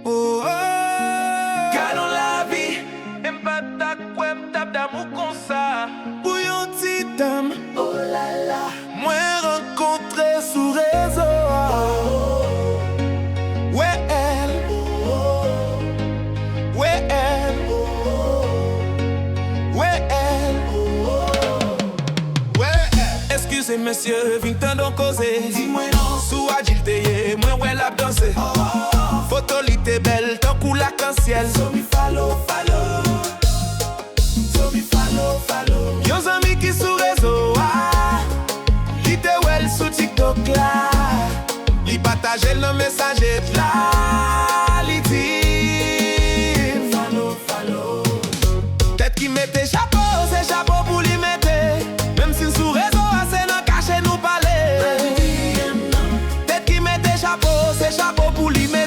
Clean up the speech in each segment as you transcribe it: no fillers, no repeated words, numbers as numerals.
Oh, oh, ganon la vie, m'pata kwe m'tap d'amour comme ça. Pour yon ti dame, oh la la, moi rencontré sous réseau. Ouais elle, ouais elle, ouais elle, ouais elle. Excusez monsieur, vin tan don causer. Dis-moi non, sous agilité, moi ouais la danser. Photo li te belle, tant kou la canciel. So mi follow, follow. So mi follow, follow. Yon zami ki sou réseau, li te wel sou TikTok la. Li partage le message la. Li di follow, follow. Tête qui mette chapeau, c'est chapeau pour li mette. Même si sou réseau, c'est nan caché nous parler. Tête qui mette chapeau, c'est chapeau pour li mette.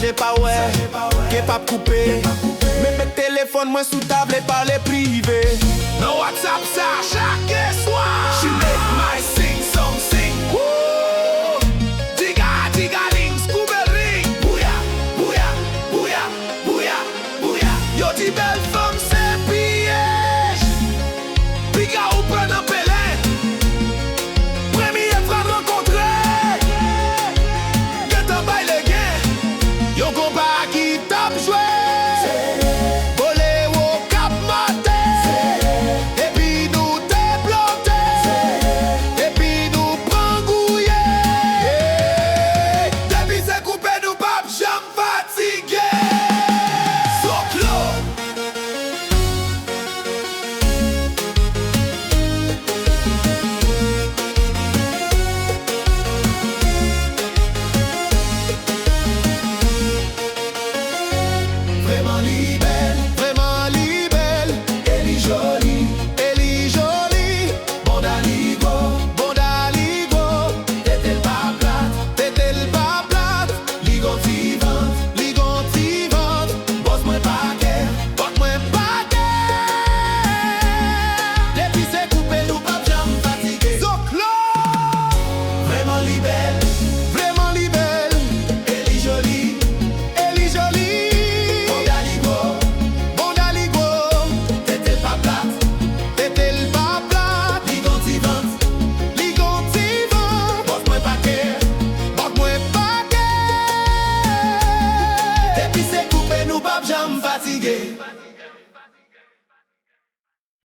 J'ai pas ouais, qui pas coupé. Mais mes téléphones moi sous table et parler privé. No WhatsApp ça, chaque